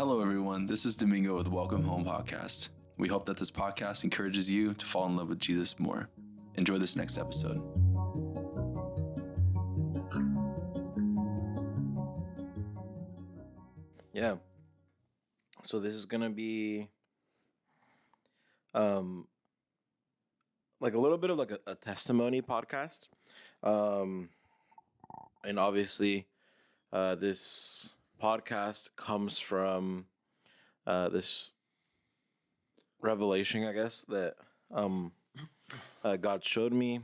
Hello, everyone. This is Domingo with Welcome Home Podcast. We hope that this podcast encourages you to fall in love with Jesus more. Enjoy this next episode. Yeah. So this is gonna be um like a little bit of like a testimony podcast. Um and obviously this podcast comes from this revelation, I guess, that God showed me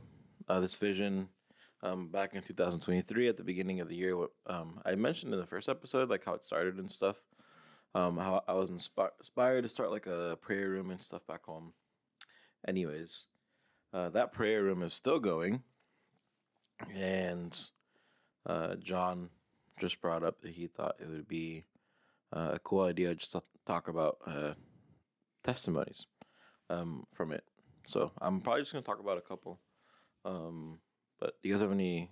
this vision back in 2023 at the beginning of the year. What I mentioned in the first episode, like how it started and stuff. How I was inspired to start like a prayer room and stuff back home. Anyways, that prayer room is still going, and John just brought up that he thought it would be a cool idea just to talk about testimonies from it. So I'm probably just gonna talk about a couple. But do you guys have any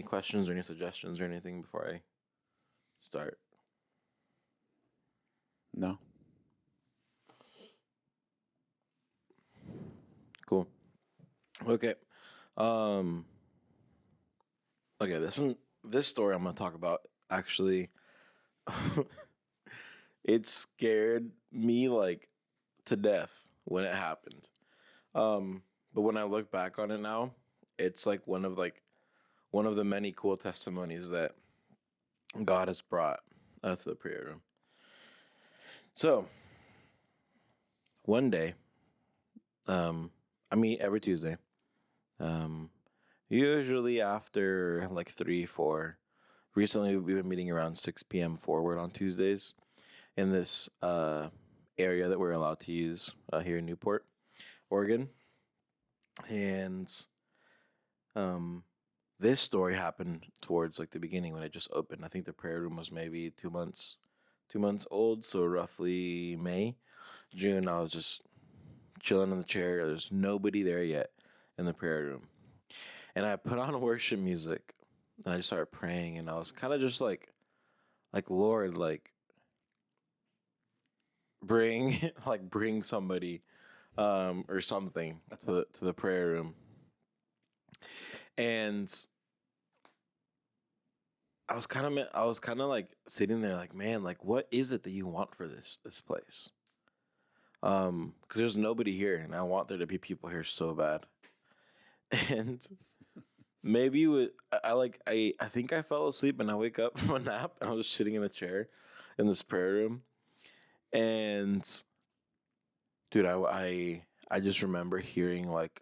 questions or any suggestions or anything before I start? No. Cool. Okay. Okay, this story I'm gonna talk about actually it scared me like to death when it happened. But when I look back on it now, it's like one of the many cool testimonies that God has brought to the prayer room. So one day, I meet every Tuesday. Usually after like 3, 4. Recently, we've been meeting around 6 p.m. forward on Tuesdays in this area that we're allowed to use here in Newport, Oregon. And this story happened towards like the beginning when it just opened. I think the prayer room was maybe 2 months old, so roughly May, June. I was just chilling in the chair. There's nobody there yet in the prayer room, and I put on worship music and I just started praying, and I was kind of just like Lord, like bring bring somebody or something to the prayer room. And I was kind of like sitting there like, man, like what is it that you want for this place? Because there's nobody here and I want there to be people here so bad. And maybe I think I fell asleep and I wake up from a nap and I was sitting in the chair in this prayer room. And dude, I just remember hearing like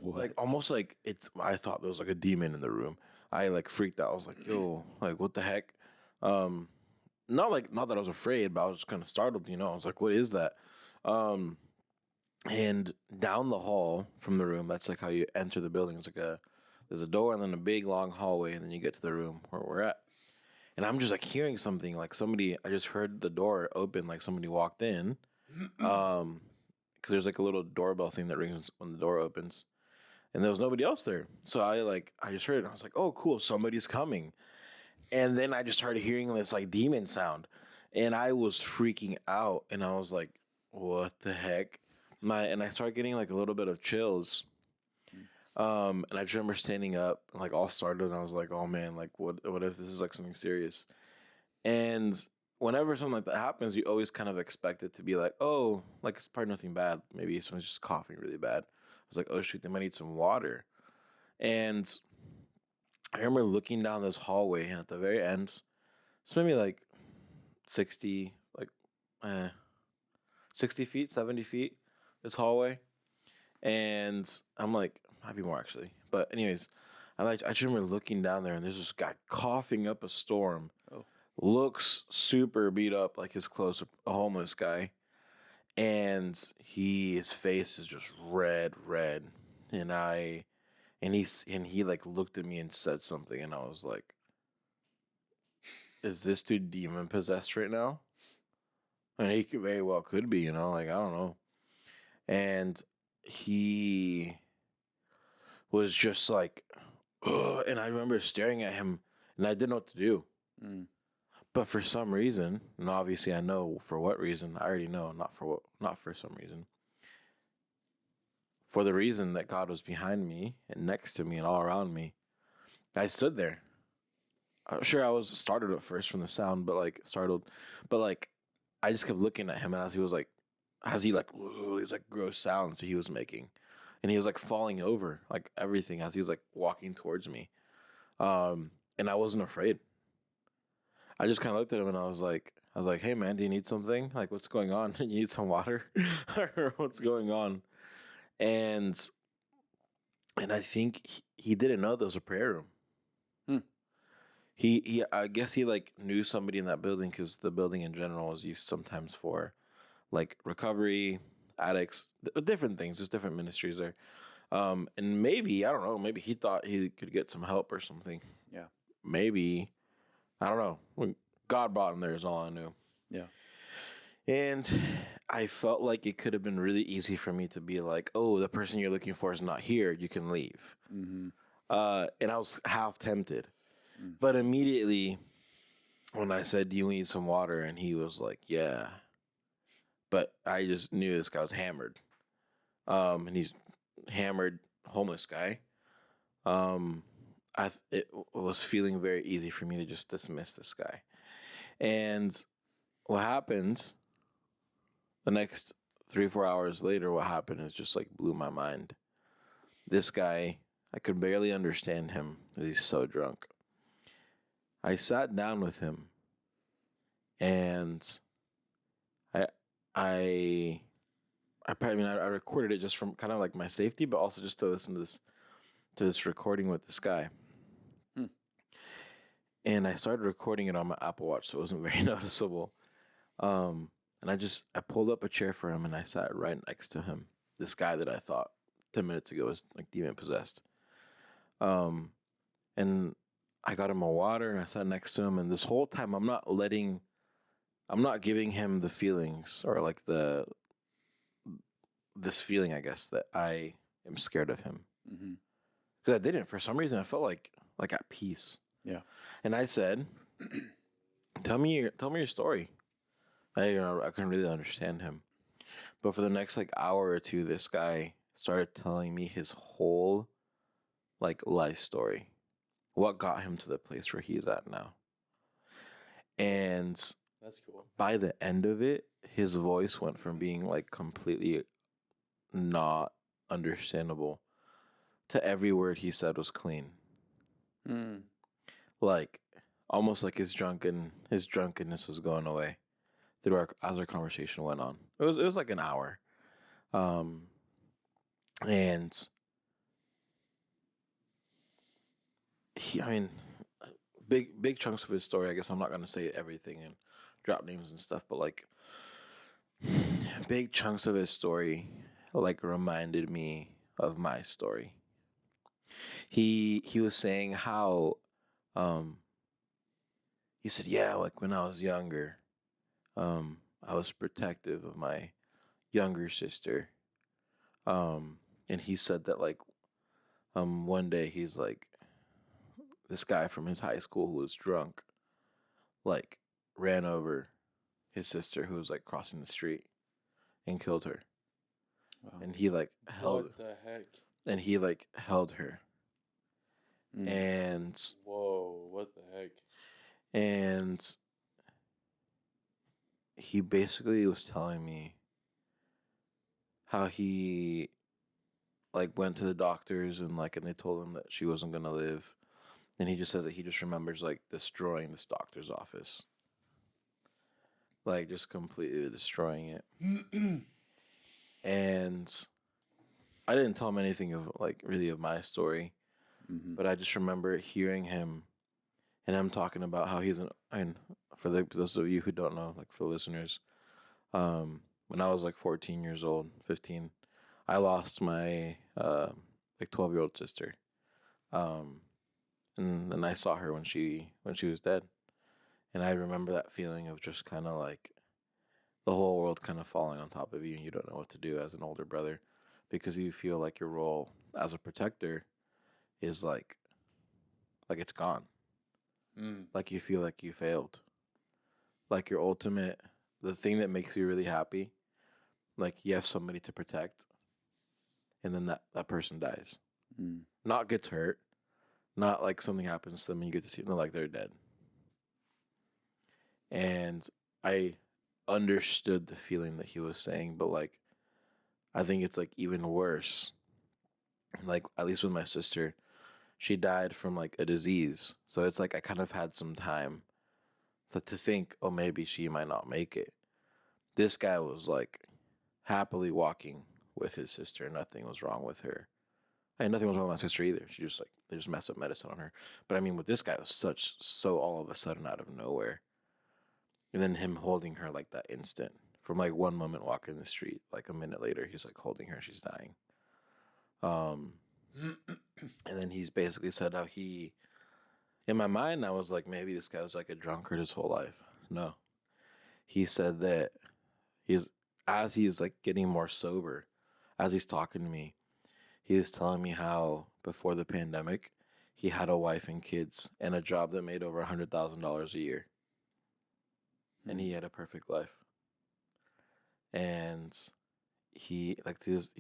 like almost like I thought there was like a demon in the room. I like freaked out. I was like, yo, like what the heck? Not that I was afraid, but I was just kind of startled, I was like, what is that? And down the hall from the room, that's like how you enter the building. It's like there's a door and then a big long hallway, and then you get to the room where we're at. And I'm just like hearing something like I just heard the door open, like somebody walked in. Because there's like a little doorbell thing that rings when the door opens. And there was nobody else there. So I just heard it. And I was like, oh, cool, somebody's coming. And then I just started hearing this like demon sound. And I was freaking out. And I was like, what the heck? And I started getting like a little bit of chills. And I just remember standing up and like all started. And I was like, oh man, like what if this is like something serious? And whenever something like that happens, you always kind of expect it to be like, oh, like it's probably nothing bad. Maybe someone's just coughing really bad. I was like, oh shoot, they might need some water. And I remember looking down this hallway, and at the very end, it's maybe like 60, 60 feet, 70 feet, this hallway. And I'm like, might be more actually. But anyways, I just remember looking down there, and there's this guy coughing up a storm. Oh. Looks super beat up, like his clothes, a homeless guy. And his face is just red. And he like looked at me and said something, and I was like, is this dude demon possessed right now? And he very well could be, like I don't know. And he was just like, ugh, and I remember staring at him and I didn't know what to do. Mm. But for some reason, and obviously I know for what reason, I already know, not for some reason. For the reason that God was behind me and next to me and all around me, I stood there. I'm sure I was startled at first from the sound, but like I just kept looking at him, and as he like these like gross sounds he was making, and he was like falling over like everything as he was like walking towards me, and I wasn't afraid. I just kind of looked at him and I was like, hey man, do you need something? Like, what's going on? You need some water, or what's going on? And I think he didn't know there was a prayer room. Hmm. He I guess he like knew somebody in that building because the building in general is used sometimes for like recovery, addicts, different things. There's different ministries there. And maybe, I don't know, maybe he thought he could get some help or something. Yeah. Maybe, I don't know. When God brought him there is all I knew. Yeah. And I felt like it could have been really easy for me to be like, oh, the person you're looking for is not here. You can leave. Mm-hmm. And I was half tempted. Mm. But immediately when I said, do you need some water? And he was like, yeah. But I just knew this guy was hammered. And he's hammered homeless guy. It was feeling very easy for me to just dismiss this guy. And what happened the next 3-4 hours later, what happened is just like blew my mind. This guy, I could barely understand him because he's so drunk. I sat down with him, and I I I recorded it just from kind of like my safety, but also just to listen to this recording with this guy. Hmm. And I started recording it on my Apple Watch, so it wasn't very noticeable. And I pulled up a chair for him, and I sat right next to him. This guy that I thought 10 minutes ago was like demon possessed. And I got him a water, and I sat next to him. And this whole time, I'm not giving him the feelings or like this feeling, I guess, that I am scared of him. Mm-hmm. Because I didn't. For some reason, I felt like at peace. Yeah. And I said, tell me your story. I couldn't really understand him. But for the next like hour or two, this guy started telling me his whole like life story. What got him to the place where he's at now. And That's cool. by the end of it, his voice went from being like completely not understandable to every word he said was clean. Mm. Like almost like his drunkenness was going away as our conversation went on. It was like an hour. And I mean, big chunks of his story. I guess I'm not gonna say everything and drop names and stuff, but like big chunks of his story like reminded me of my story. He was saying how he said, yeah, like when I was younger, I was protective of my younger sister. And he said that like one day he's like this guy from his high school who was drunk like ran over his sister who was like crossing the street and killed her. Wow. And he like held What the heck? and he like held her. Mm. And Whoa, what the heck? and he basically was telling me how he like went to the doctors and they told him that she wasn't gonna live. And he just says that he just remembers like destroying this doctor's office. Like just completely destroying it. And I didn't tell him anything of like really of my story. Mm-hmm. But I just remember hearing him and him talking about how for those of you who don't know, like for listeners, when I was like 14 years old, 15, I lost my like 12-year-old sister. And then I saw her when she was dead. And I remember that feeling of just kind of like the whole world kind of falling on top of you and you don't know what to do as an older brother because you feel like your role as a protector is like it's gone. Like you feel like you failed. Like your ultimate, the thing that makes you really happy, like you have somebody to protect, and then that person dies. Not gets hurt, not like something happens to them and you get to see them like they're dead. And I understood the feeling that he was saying, but like I think it's like even worse. Like at least with my sister, she died from like a disease. So it's like I kind of had some time to think, oh, maybe she might not make it. This guy was like happily walking with his sister. Nothing was wrong with her. And nothing was wrong with my sister either. She just like, they just messed up medicine on her. But I mean, with this guy, it was so all of a sudden out of nowhere. And then him holding her like that instant. From like one moment walking the street, like a minute later, he's like holding her, she's dying. And then he's basically said how he, in my mind, I was like, maybe this guy was like a drunkard his whole life. No. He said that as he's like getting more sober, as he's talking to me, he was telling me how before the pandemic, he had a wife and kids and a job that made over $100,000 a year. And he had a perfect life. And he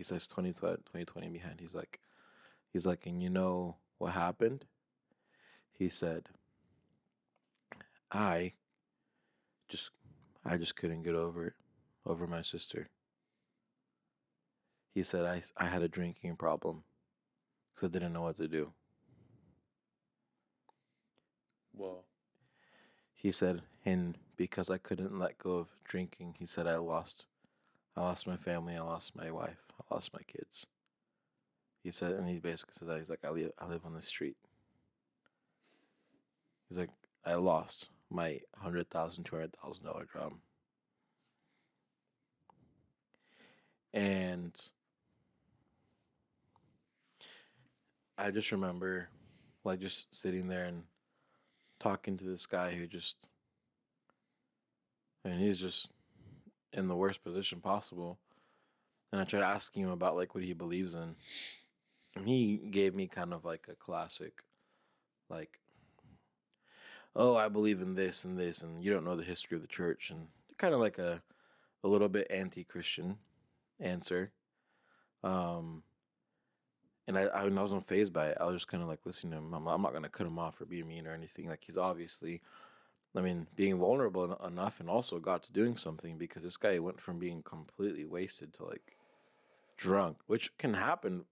says 2020 behind. He's like, and you know what happened? He said, I just couldn't get over my sister. He said, I had a drinking problem because I didn't know what to do. Whoa. He said, and because I couldn't let go of drinking, he said, I lost my family, I lost my wife, I lost my kids. He said, and he basically said that he's like, I live on the street. He's like, I lost my $100,000, $200,000 job. And I just remember like just sitting there and talking to this guy who he's just in the worst position possible. And I tried asking him about like what he believes in. And he gave me kind of like a classic, like, oh, I believe in this, and you don't know the history of the church, and kind of like a little bit anti-Christian answer. And I wasn't fazed by it. I was just kind of like listening to him. I'm not going to cut him off or be mean or anything. Like he's obviously, I mean, being vulnerable enough, and also God's doing something, because this guy went from being completely wasted to like drunk, which can happen,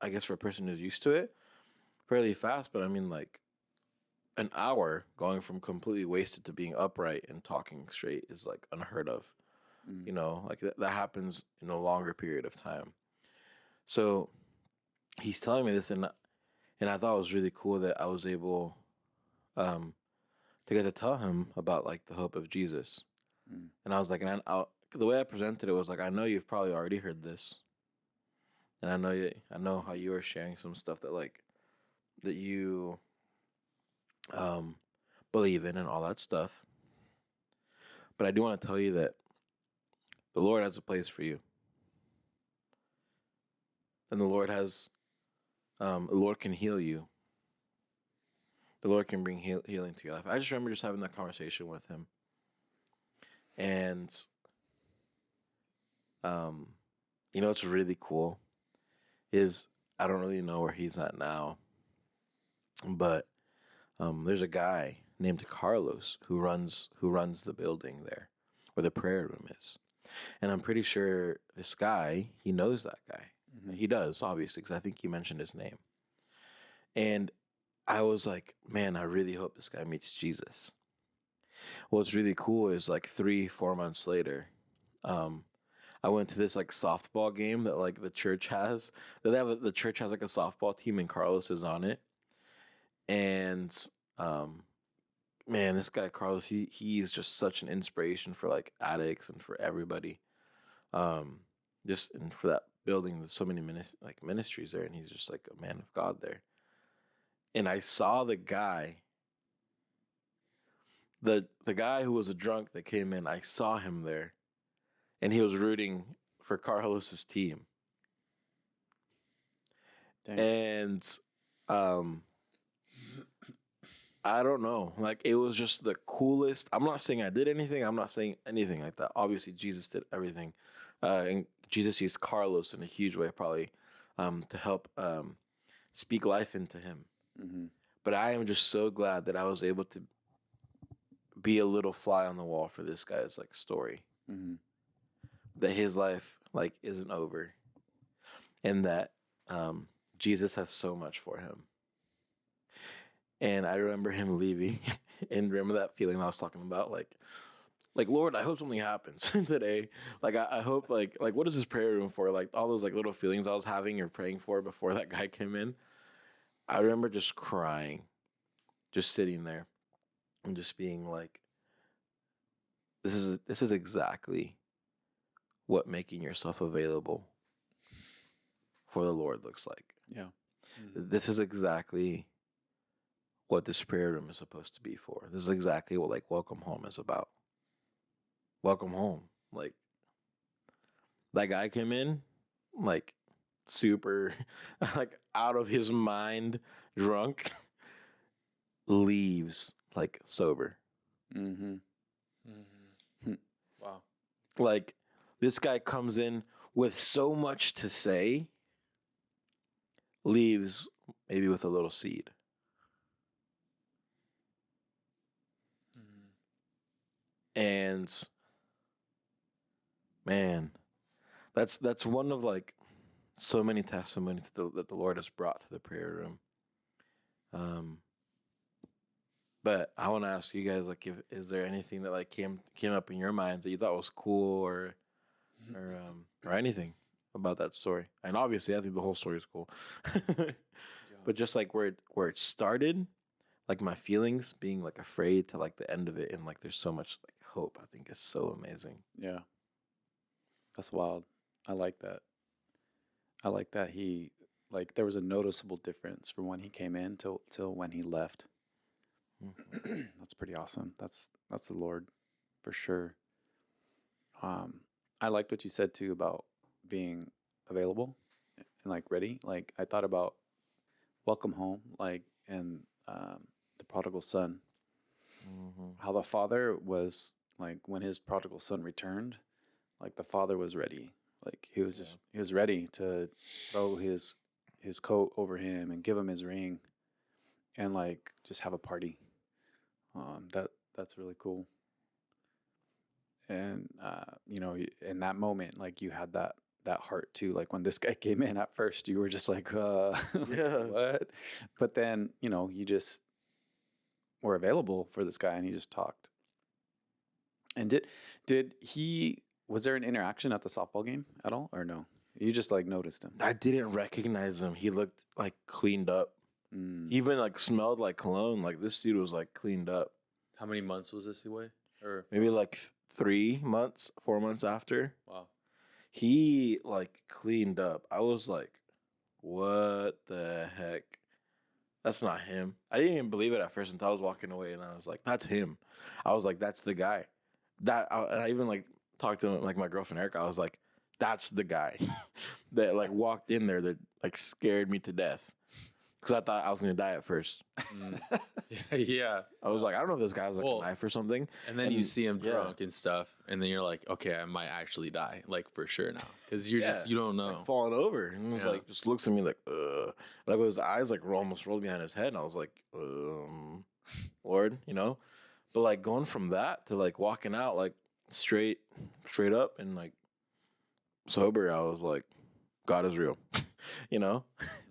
I guess, for a person who's used to it fairly fast. But I mean, like an hour going from completely wasted to being upright and talking straight is like unheard of. You know, like that happens in a longer period of time. So he's telling me this, and I thought it was really cool that I was able to get to tell him about like the hope of Jesus. And I was like, and the way I presented it was like, I know you've probably already heard this, and I know how you are sharing some stuff that like that you believe in and all that stuff. But I do want to tell you that the Lord has a place for you, and the Lord can heal you. The Lord can bring healing to your life. I just remember just having that conversation with him. And, you know what's really cool is I don't really know where he's at now. But there's a guy named Carlos who runs the building there where the prayer room is. And I'm pretty sure this guy, he knows that guy. Mm-hmm. He does, obviously, because I think he mentioned his name. And I was like, man, I really hope this guy meets Jesus. What's really cool is like 3-4 months later, I went to this like softball game that like the church has. The church has like a softball team, and Carlos is on it. And man, this guy Carlos, he's just such an inspiration for like addicts and for everybody. Just and for that building, there's so many ministries there, and he's just like a man of God there. And I saw the guy, the guy who was a drunk that came in. I saw him there, and he was rooting for Carlos's team. Dang. And I don't know. Like, it was just the coolest. I'm not saying I did anything. I'm not saying anything like that. Obviously, Jesus did everything. And Jesus used Carlos in a huge way, probably, to help speak life into him. Mm-hmm. But I am just so glad that I was able to be a little fly on the wall for this guy's like story. Mm-hmm. That his life like isn't over, and that Jesus has so much for him. And I remember him leaving, and remember that feeling I was talking about, like Lord, I hope something happens today. Like I hope like what is this prayer room for? Like all those like little feelings I was having or praying for before that guy came in. I remember just crying, just sitting there, and just being like, this is exactly what making yourself available for the Lord looks like. Yeah. Mm-hmm. This is exactly what this prayer room is supposed to be for. This is exactly what like Welcome Home is about. Welcome home. Like that guy came in like super like out of his mind, drunk, leaves like sober. Mm-hmm. Mm-hmm. Wow. Like this guy comes in with so much to say, leaves maybe with a little seed. And man, that's one of like so many testimonies that the Lord has brought to the prayer room. But I want to ask you guys, like, if is there anything that like came up in your minds that you thought was cool or anything about that story? And obviously, I think the whole story is cool. But just like where it started, like my feelings being like afraid to like the end of it, and like there's so much like hope. I think is so amazing. Yeah. That's wild. I like that. I like that he like there was a noticeable difference from when he came in till when he left. Mhm. That's pretty awesome. That's the Lord for sure. I liked what you said too about being available and like ready. Like I thought about Welcome Home, like and the prodigal son. Mhm. How the father was like when his prodigal son returned, like the father was ready. Like he was just he was ready to throw his coat over him and give him his ring and like just have a party. That's really cool. And you know, in that moment, like you had that heart too. Like when this guy came in at first, you were just like, Yeah. what? But then you know, you just were available for this guy, and he just talked. And did he? Was there an interaction at the softball game at all, or no? You just like noticed him. I didn't recognize him. He looked like cleaned up. He even like smelled like cologne. Like this dude was like cleaned up. How many months was this away? Or Maybe like 3 months, 4 months after. wow. He like cleaned up. I was like, what the heck? That's not him. I didn't even believe it at first until I was walking away, and I was like, that's him. I was like, that's the guy. And I even like talked to like my girlfriend Erica. I was like, that's the guy that like walked in there that like scared me to death because I thought I was gonna die at first. Yeah. I was like, I don't know if this guy has like Well, a knife or something. And then you And- see him yeah. drunk and stuff, and then you're like, okay, I might actually die, like for sure now, because you're Yeah. just you don't know. Like falling over, and he was Yeah. like, just looks at me like, like with his eyes like almost rolled behind his head, and I was like, Lord, you know. But like going from that to like walking out like straight up and like sober, I was like, God is real, you know.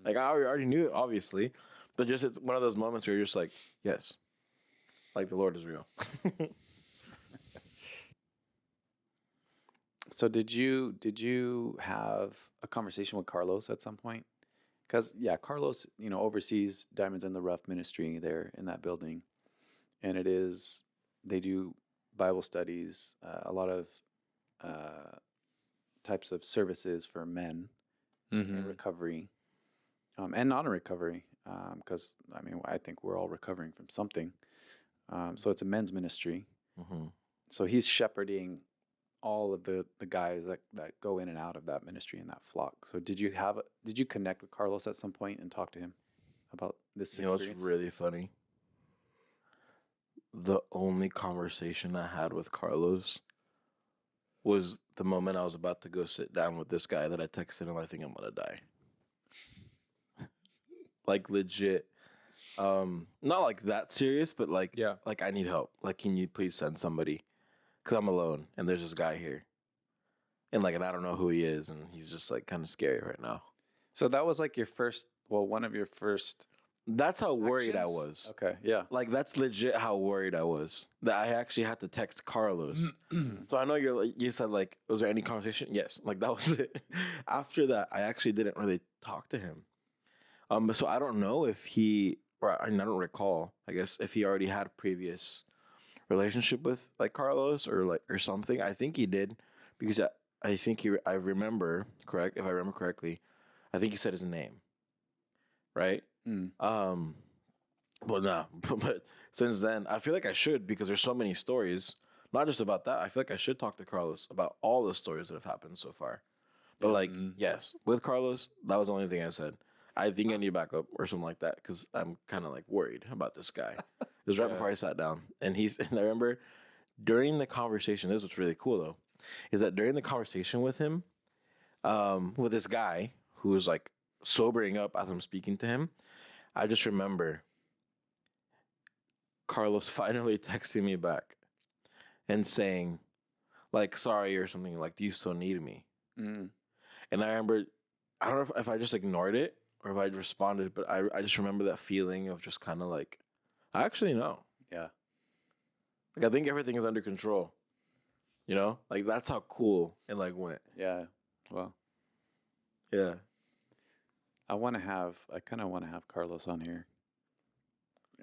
Like I already knew it, obviously, but just it's one of those moments where you're just like, yes, like the Lord is real. So did you have a conversation with Carlos at some point? Because yeah, Carlos, you know, oversees Diamonds in the Rough ministry there in that building, and they do Bible studies, a lot of types of services for men in recovery, and not in recovery, because I mean I think we're all recovering from something. So it's a men's ministry. Mm-hmm. So he's shepherding all of the guys that go in and out of that ministry and that flock. So did you connect with Carlos at some point and talk to him about this You know, experience? it's really funny. the only conversation I had with Carlos was the moment I was about to go sit down with this guy that I texted him, I think I'm gonna die. Like legit. Not like that serious, but like Yeah. like I need help. Like, can you please send somebody? Because I'm alone and there's this guy here. And like, and I don't know who he is, and he's just like kind of scary right now. So that was like your first, well, one of your first That's how worried I actions? was. Okay, yeah. Like, that's legit how worried I was that I actually had to text Carlos. So I know you said like, was there any conversation? Yes, like that was it. After that, I actually didn't really talk to him. So I don't know if he, or I don't recall. I guess if he already had a previous relationship with like Carlos or something. I think he did because I think I remember correct if I remember correctly. I think he said his name, right? Mm. Well, no, but since then, I feel like I should because there's so many stories. Not just about that. I feel like I should talk to Carlos about all the stories that have happened so far. But like, yes, with Carlos, that was the only thing I said. I think I need backup or something like that because I'm kind of like worried about this guy. It was right before I sat down, and I remember during the conversation. This is what's really cool though, is that during the conversation with him, with this guy who was like sobering up as I'm speaking to him, I just remember Carlos finally texting me back and saying, like, sorry or something, like, do you still need me? Mm. And I remember, I don't know if I just ignored it or if I responded, but I just remember that feeling of just kind of like, I actually know. Yeah. Like, I think everything is under control. You know? Like, that's how cool it, like, went. Yeah. Well, Yeah. I kind of want to have Carlos on here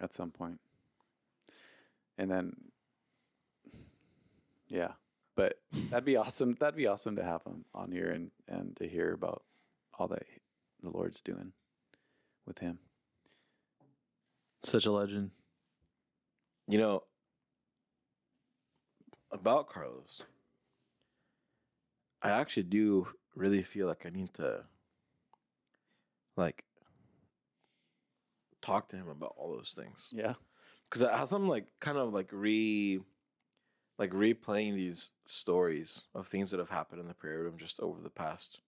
at some point. And then, yeah, but that'd be awesome. That'd be awesome to have him on here and to hear about all that the Lord's doing with him. Such a legend. You know, about Carlos, I actually do really feel like I need to, like, talk to him about all those things. Yeah. Because as I'm, like, kind of, like, replaying these stories of things that have happened in the prayer room just over the past,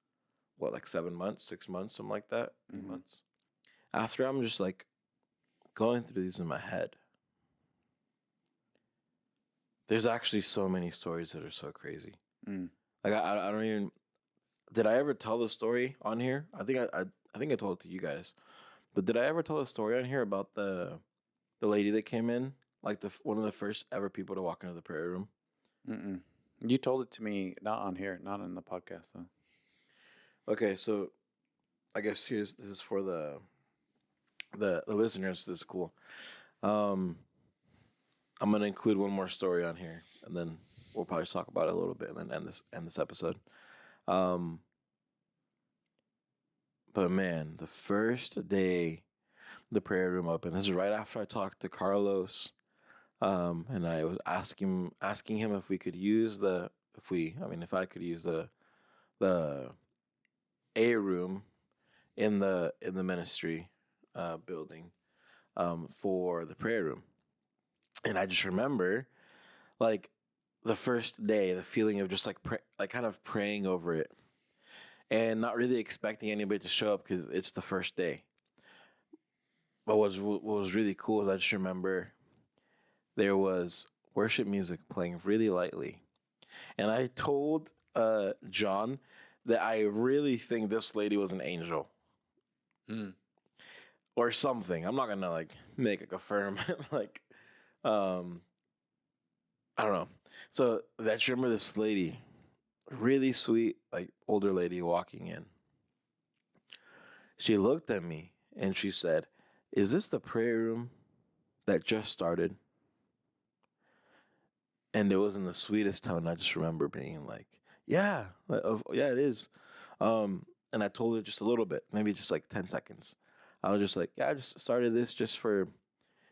what, like 7 months, 6 months, something like that, 8 Mhm. months. After I'm just, like, going through these in my head, there's actually so many stories that are so crazy. Mm. Like I don't even. Did I ever tell the story on here? I think I think I told it to you guys. But did I ever tell a story on here about the lady that came in, like one of the first ever people to walk into the prayer room? Mm-mm. You told it to me, not on here, not in the podcast though. Okay, so I guess this is for the listeners. This is cool. I'm gonna include one more story on here, and then we'll probably talk about it a little bit, and then end this episode. But man, the first day the prayer room opened, this is right after I talked to Carlos, and I was asking him if we could use if I could use the A room in the ministry building for the prayer room, and I just remember like the first day, the feeling of just like kind of praying over it, and not really expecting anybody to show up because it's the first day. But what was really cool is I just remember there was worship music playing really lightly, and I told John that I really think this lady was an angel or something. I'm not gonna like make it confirm like I don't know. So I just remember this lady, really sweet, like older lady walking in. She looked at me and she said, "Is this the prayer room that just started?" And it was in the sweetest tone. I just remember being like, "Yeah, yeah, it is." And I told her just a little bit, maybe just like 10 seconds. I was just like, "Yeah, I just started this just for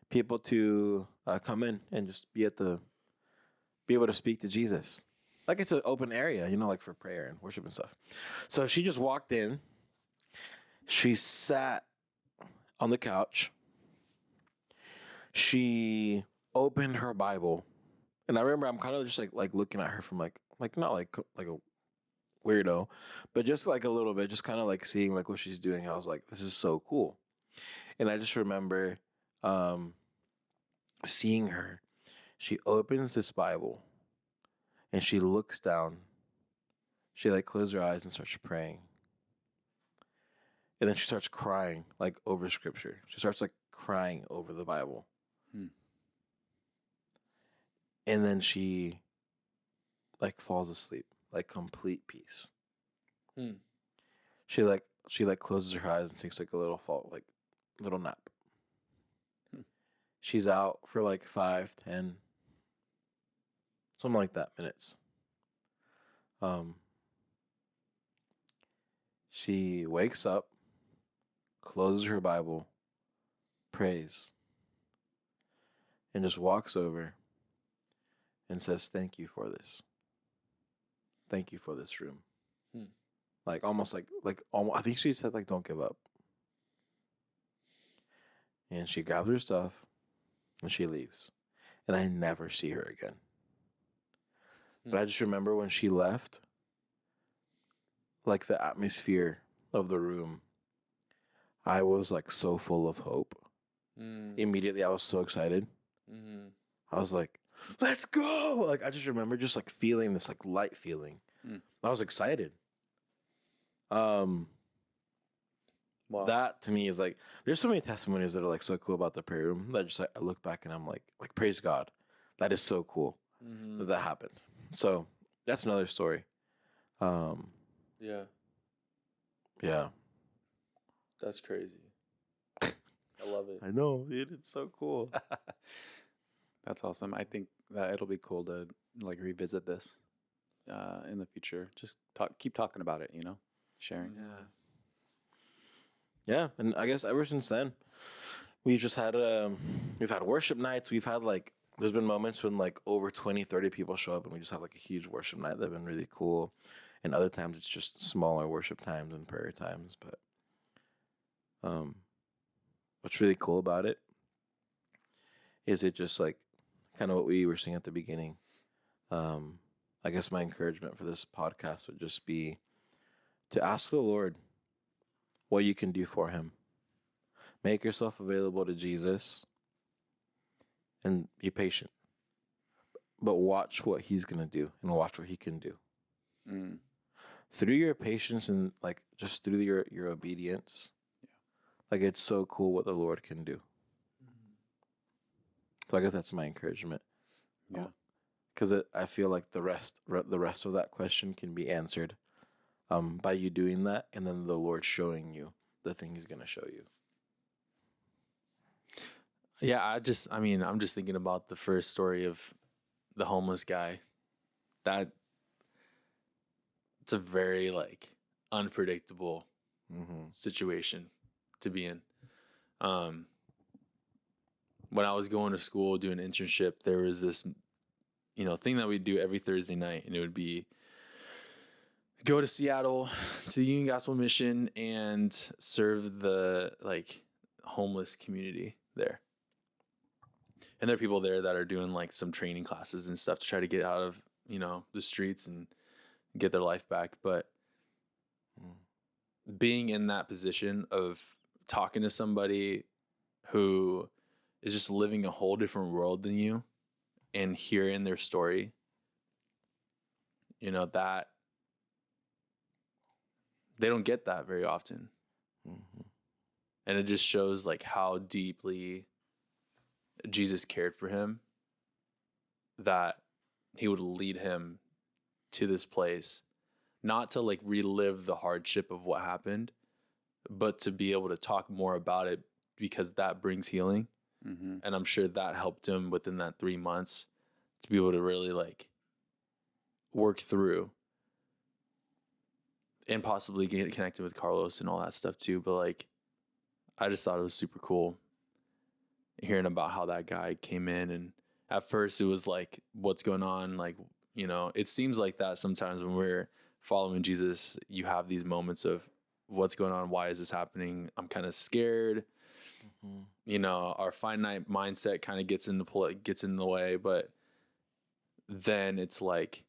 people to come in and just be able to speak to Jesus. Like it's an open area, like for prayer and worship and stuff." So she just walked in. She sat on the couch. She opened her Bible, and I remember I'm kind of just like looking at her from like not like a weirdo, but just like a little bit, just kind of like seeing like what she's doing. I was like, this is so cool. And I just remember seeing her. She opens this Bible and she looks down. She like closes her eyes and starts praying. And then she starts crying like over scripture. She starts like crying over the Bible. Hmm. And then she like falls asleep, like complete peace. Hmm. She closes her eyes and takes like a little nap. Hmm. She's out for like 5, 10, something like that minutes. She wakes up, closes her Bible, prays, and just walks over and says, "Thank you for this. Thank you for this room." Hmm. Like almost I think she said like, "Don't give up." And she grabs her stuff and she leaves. And I never see her again. But I just remember when she left, like the atmosphere of the room, I was like so full of hope. Immediately, I was so excited. Mm-hmm. I was like, let's go. Like, I just remember just like feeling this like light feeling. I was excited. Wow. That to me is like, there's so many testimonies that are like so cool about the prayer room that just like, I look back and I'm like praise God. That is so cool that happened. So that's another story. Yeah, Yeah. that's crazy. I love it. I know. It's so cool. That's awesome. I think that it'll be cool to like revisit this in the future. Just keep talking about it, sharing. Yeah. Yeah, and I guess ever since then, we've just had we've had worship nights. We've had like there's been moments when like over 20, 30 people show up and we just have like a huge worship night that've been really cool. And other times it's just smaller worship times and prayer times. But what's really cool about it is it just like kind of what we were saying at the beginning. I guess my encouragement for this podcast would just be to ask the Lord what you can do for him. Make yourself available to Jesus and be patient. But watch what he's going to do and watch what he can do. Through your patience and like just through your obedience, like it's so cool what the Lord can do. So I guess that's my encouragement. Yeah. Because I feel like the rest of that question can be answered by you doing that and then the Lord showing you the thing he's going to show you. Yeah, I'm just thinking about the first story of the homeless guy. That it's a very like unpredictable situation to be in. When I was going to school doing an internship, there was this, thing that we'd do every Thursday night, and it would be go to Seattle to the Union Gospel Mission and serve the like homeless community there. And there are people there that are doing like some training classes and stuff to try to get out of, the streets and get their life back. But being in that position of talking to somebody who is just living a whole different world than you and hearing their story, that they don't get that very often. And it just shows like how deeply Jesus cared for him, that he would lead him to this place, not to like relive the hardship of what happened, but to be able to talk more about it because that brings healing. And I'm sure that helped him within that 3 months to be able to really like work through and possibly get connected with Carlos and all that stuff too. But like, I just thought it was super cool hearing about how that guy came in. And at first it was like, what's going on? Like, it seems like that sometimes when we're following Jesus, you have these moments of what's going on? Why is this happening? I'm kind of scared. You know, our finite mindset kind of gets in the way, but then it's like,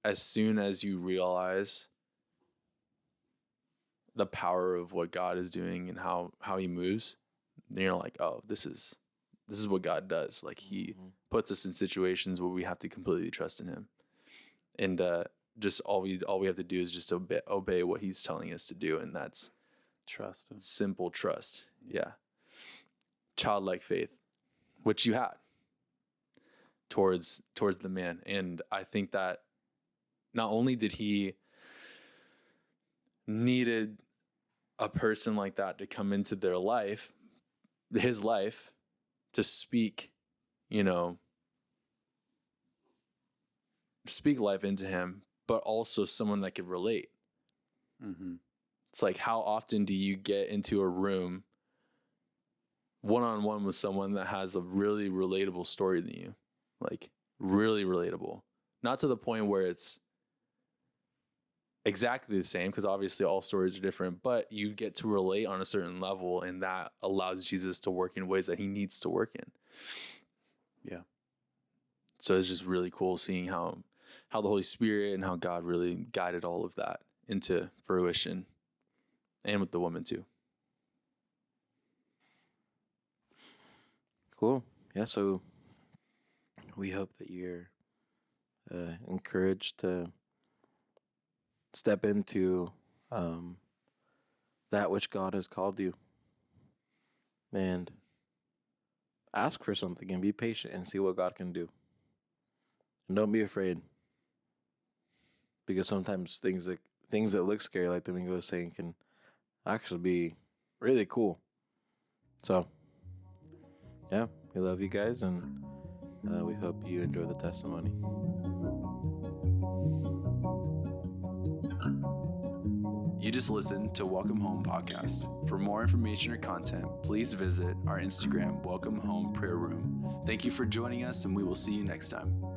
as soon as you realize the power of what God is doing and how he moves, then you're like, oh, this is what God does. Like, he puts us in situations where we have to completely trust in him. And just all we have to do is just obey what he's telling us to do, and that's Trust him. simple trust. Yeah. Childlike faith, which you had towards the man. And I think that not only did he needed a person like that to come into their life, his life, to speak, you know, speak life into him, but also someone that could relate. Mm-hmm. It's like, how often do you get into a room one-on-one with someone that has a really relatable story than you? Like, really relatable. Not to the point where it's exactly the same, because obviously all stories are different, but you get to relate on a certain level, and that allows Jesus to work in ways that he needs to work in. Yeah. So it's just really cool seeing how the Holy Spirit and how God really guided all of that into fruition, and with the woman too. Cool. Yeah, so we hope that you're encouraged to step into that which God has called you, and ask for something and be patient and see what God can do. And don't be afraid, because sometimes things that look scary, like Domingo was saying, can actually be really cool. So yeah, we love you guys, and we hope you enjoy the testimony. You just listened to Welcome Home Podcast. For more information or content, please visit our Instagram, Welcome Home Prayer Room. Thank you for joining us, and we will see you next time.